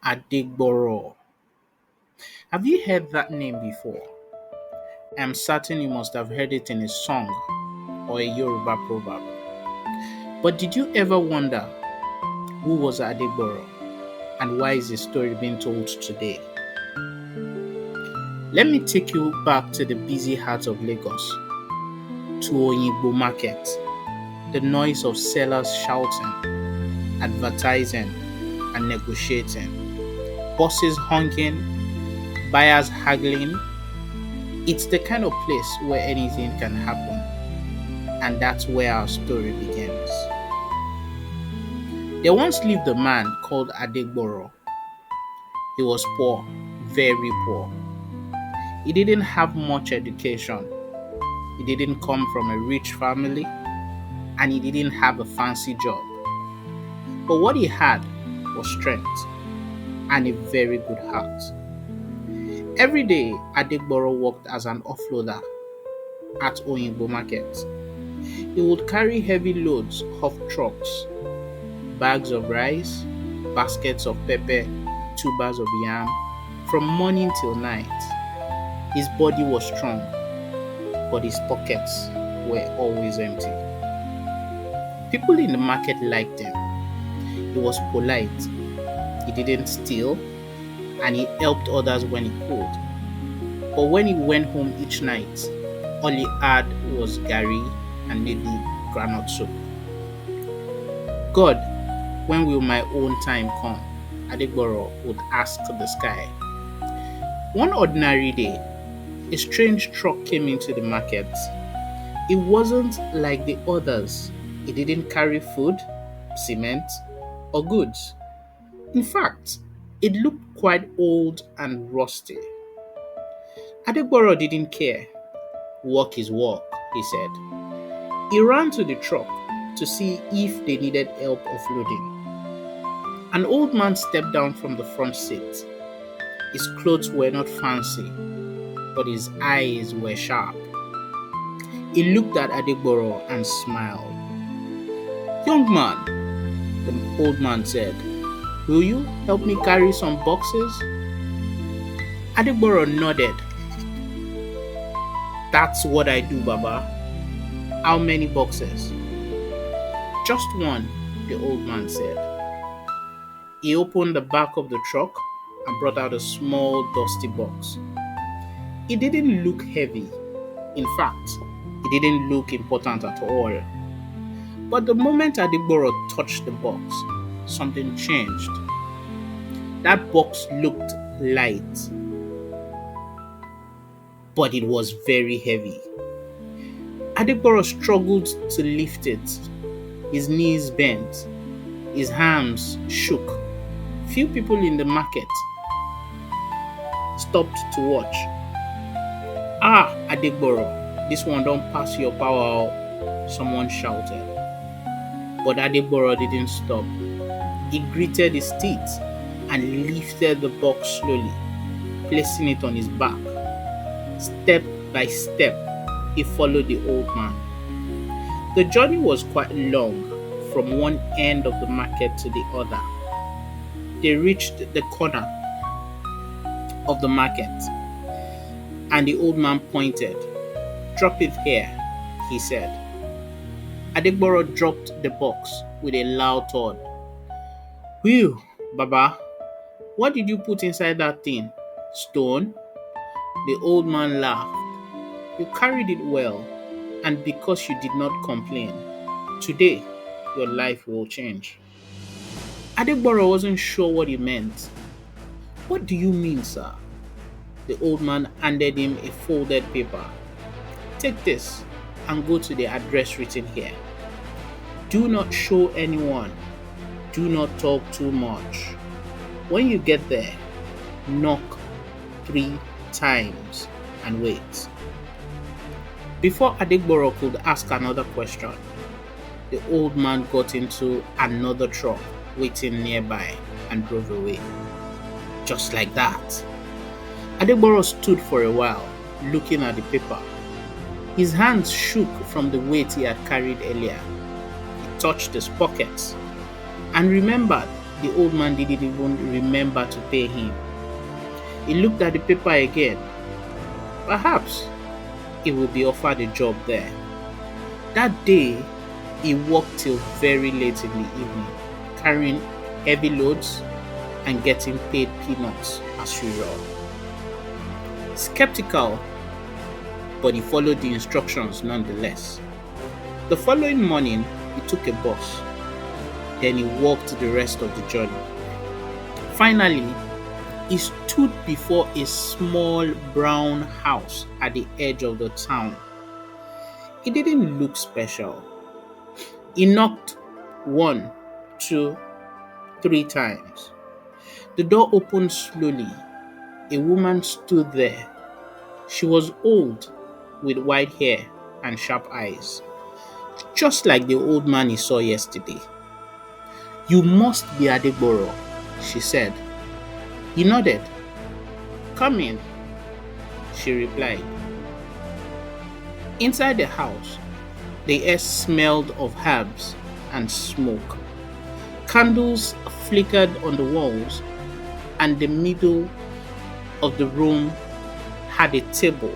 Adegboro. Have you heard that name before? I'm certain you must have heard it in a song or a Yoruba proverb. But did you ever wonder who was Adegboro and why is his story being told today? Let me take you back to the busy heart of Lagos, to Oyingbo Market, the noise of sellers shouting, advertising, and negotiating, bosses honking, buyers haggling. It's the kind of place where anything can happen, and that's where our story begins. There once lived a man called Adegboro. He was poor, very poor. He didn't have much education. He didn't come from a rich family, and he didn't have a fancy job. But what he had was strength and a very good heart. Every day, Adegboro worked as an offloader at Oyingbo Market. He would carry heavy loads of trucks, bags of rice, baskets of pepper, tubers of yam, from morning till night. His body was strong, but his pockets were always empty. People in the market liked him. He was polite, he didn't steal, and he helped others when he could. But when he went home each night, all he had was gari and maybe groundnut soup. God, when will my own time come? Adegboro would ask the sky. One ordinary day, a strange truck came into the market. It wasn't like the others. It didn't carry food, cement, or goods. In fact, it looked quite old and rusty. Adegboro didn't care. Work is work, he said. He ran to the truck to see if they needed help offloading. An old man stepped down from the front seat. His clothes were not fancy, but his eyes were sharp. He looked at Adegboro and smiled. "Young man," the old man said, "will you help me carry some boxes?" Adegboro nodded. "That's what I do, Baba." "How many boxes?" "Just one," the old man said. He opened the back of the truck and brought out a small dusty box. It didn't look heavy. In fact, it didn't look important at all. But the moment Adegboro touched the box, something changed. That box looked light, but it was very heavy. Adegboro struggled to lift it. His knees bent. His arms shook. Few people in the market stopped to watch. "Ah, Adegboro, this one don't pass your power," someone shouted. But Adegboro didn't stop. He gritted his teeth and lifted the box slowly, placing it on his back. Step by step, he followed the old man. The journey was quite long, from one end of the market to the other. They reached the corner of the market, and the old man pointed. "Drop it here," he said. Adegboro dropped the box with a loud thud. "Whew, Baba, what did you put inside that thing? Stone?" The old man laughed. "You carried it well, and because you did not complain, today your life will change." Adegboro wasn't sure what he meant. "What do you mean, sir?" The old man handed him a folded paper. "Take this and go to the address written here. Do not show anyone. Do not talk too much. When you get there, knock 3 times and wait." Before Adegboro could ask another question, the old man got into another truck waiting nearby and drove away. Just like that. Adegboro stood for a while, looking at the paper. His hands shook from the weight he had carried earlier. He touched his pockets and remembered The old man didn't even remember to pay him. He looked at the paper again. Perhaps he would be offered a job there. That day, he worked till very late in the evening, carrying heavy loads and getting paid peanuts as usual. Skeptical, but he followed the instructions nonetheless. The following morning, he took a bus. Then he walked the rest of the journey. Finally, he stood before a small brown house at the edge of the town. It didn't look special. He knocked 1, 2, 3 times. The door opened slowly. A woman stood there. She was old, with white hair and sharp eyes, just like the old man he saw yesterday. "You must be Adegboro," she said. He nodded. "Come in," she replied. Inside the house, the air smelled of herbs and smoke. Candles flickered on the walls, and the middle of the room had a table.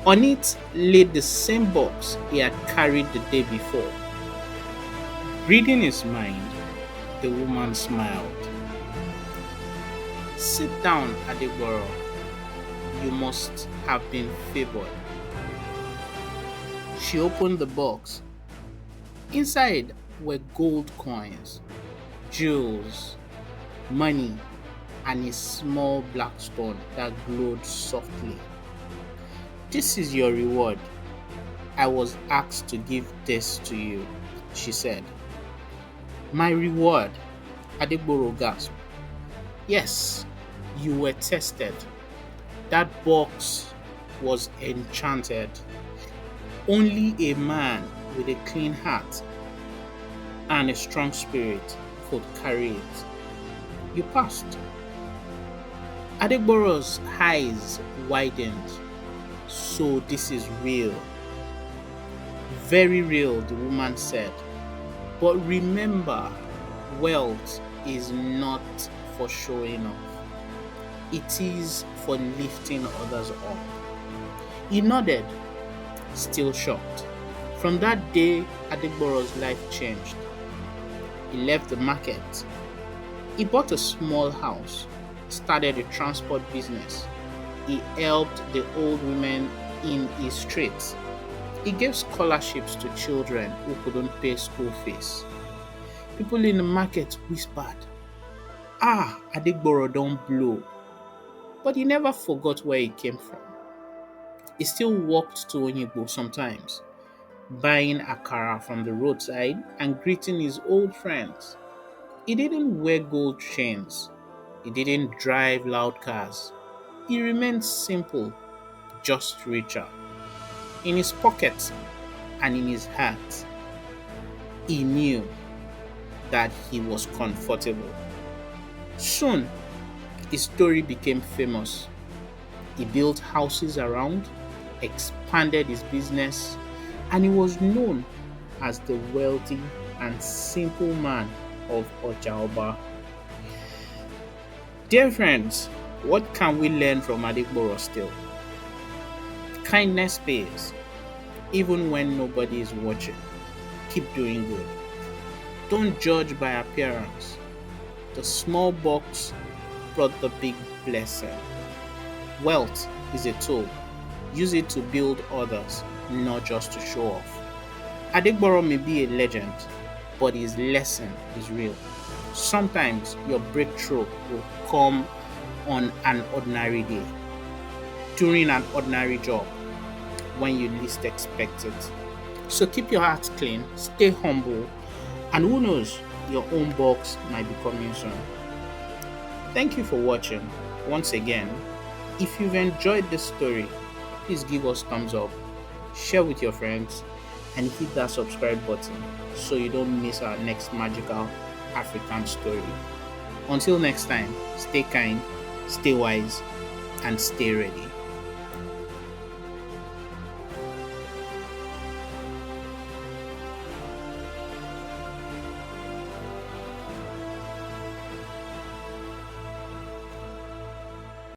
On it lay the same box he had carried the day before. Reading his mind, the woman smiled. "Sit down, Adegboro. You must have been favored." She opened the box. Inside were gold coins, jewels, money, and a small black stone that glowed softly. "This is your reward. I was asked to give this to you," she said. "My reward?" Adegboro gasped. "Yes, you were tested. That box was enchanted. Only a man with a clean heart and a strong spirit could carry it. You passed." Adegboro's eyes widened. "So this is real." "Very real," the woman said. "But remember, wealth is not for showing off. It is for lifting others up." He nodded, still shocked. From that day, Adegboro's life changed. He left the market. He bought a small house, started a transport business. He helped the old women in his streets. He gave scholarships to children who couldn't pay school fees. People in the market whispered, Adegboro don't blow." But he never forgot where he came from. He still walked to Oyingbo sometimes, buying akara from the roadside and greeting his old friends. He didn't wear gold chains. He didn't drive loud cars. He remained simple, just richer. In his pockets and in his heart, he knew that he was comfortable. Soon, his story became famous. He built houses around, expanded his business, and he was known as the wealthy and simple man of Ojaoba. Dear friends, what can we learn from Adegboro still? Kindness pays, even when nobody is watching. Keep doing good. Don't judge by appearance. The small box brought the big blessing. Wealth is a tool. Use it to build others, not just to show off. Adegboro may be a legend, but his lesson is real. Sometimes your breakthrough will come on an ordinary day, during an ordinary job, when you least expect it. So keep your heart clean, stay humble, and who knows, your own box might be coming soon. Thank you for watching. Once again, if you've enjoyed this story, please give us thumbs up, share with your friends, and hit that subscribe button so you don't miss our next magical African story. Until next time, stay kind, stay wise, and stay ready.